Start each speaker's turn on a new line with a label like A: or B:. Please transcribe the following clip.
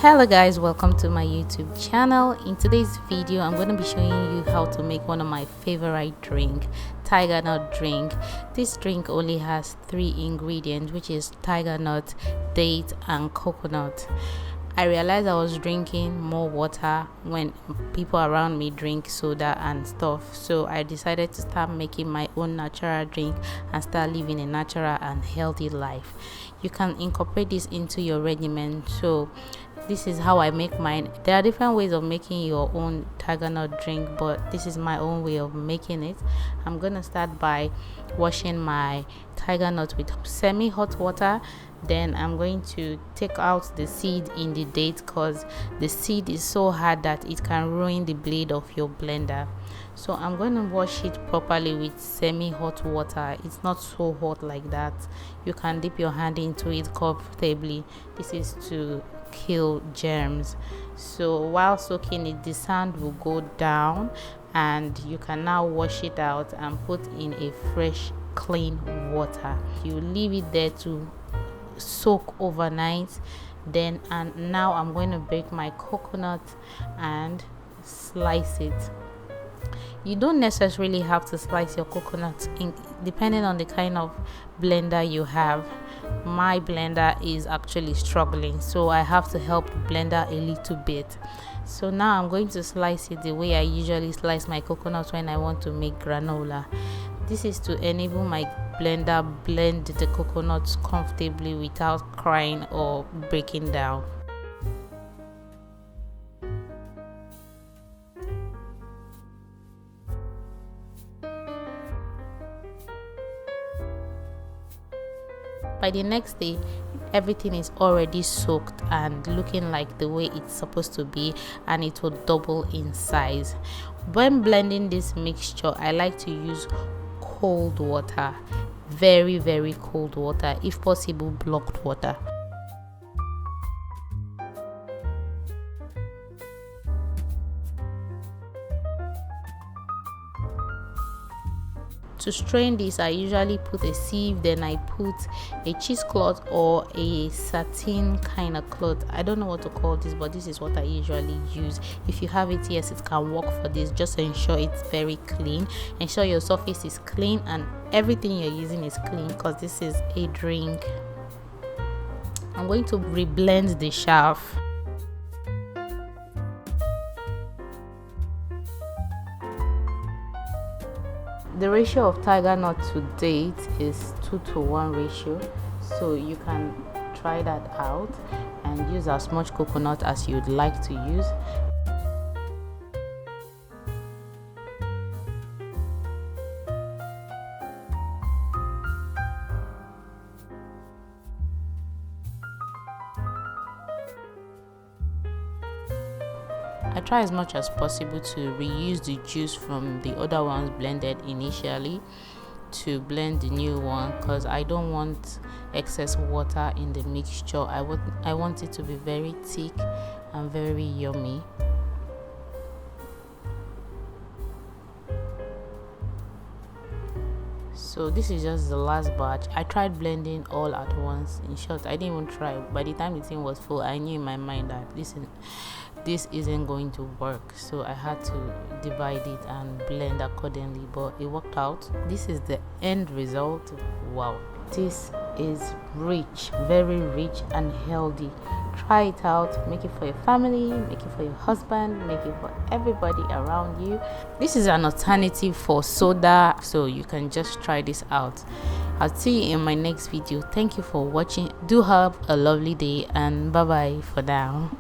A: Hello guys, welcome to my YouTube channel. In today's video I'm going to be showing you how to make one of my favorite drink, Tigernut drink. This drink only has 3 ingredients, which is Tigernut, date and coconut. I realized I was drinking more water when people around me drink soda and stuff, so I decided to start making my own natural drink and start living a natural and healthy life. You can incorporate this into your regimen. So this is how I make mine. There are different ways of making your own Tigernut drink, but this is my own way of making it. I'm gonna start by washing my Tigernut with semi-hot water. Then I'm going to take out the seed in the date, because the seed is so hard that it can ruin the blade of your blender. So I'm going to wash it properly with semi-hot water. It's not so hot like that. You can dip your hand into it comfortably. This is to kill germs. So while soaking it, the sand will go down and you can now wash it out and put in a fresh clean water. You leave it there to soak overnight. Then and now I'm going to break my coconut and slice it. You don't necessarily have to slice your coconut depending on the kind of blender you have. My blender is actually struggling, so I have to help the blender a little bit. So now I'm going to slice it the way I usually slice my coconut when I want to make granola. This is to enable my blender blend the coconuts comfortably without crying or breaking down. By the next day, everything is already soaked and looking like the way it's supposed to be, and it will double in size. When blending this mixture, I like to use cold water, very cold water, if possible blocked water. To strain this, I usually put a sieve, then I put a cheesecloth or a satin kind of cloth. I don't know what to call this, but this is what I usually use. If you have it, yes, it can work for this. Just ensure it's very clean. Ensure your surface is clean and everything you're using is clean, because this is a drink. I'm going to reblend the chaff. The ratio of Tigernut to date is 2:1 ratio, so you can try that out and use as much coconut as you'd like to use. I try as much as possible to reuse the juice from the other ones blended initially to blend the new one, because I don't want excess water in the mixture. I want it to be very thick and very yummy. So this is just the last batch. I tried blending all at once. In short, I didn't even try. By the time the thing was full, I knew in my mind that this isn't going to work, so I had to divide it and blend accordingly, but it worked out. This is the end result. Wow, this is rich, very rich and healthy. Try it out, make it for your family, make it for your husband, make it for everybody around you. This is an alternative for soda, so you can just try this out. I'll see you in my next video. Thank you for watching. Do have a lovely day, and bye bye for now.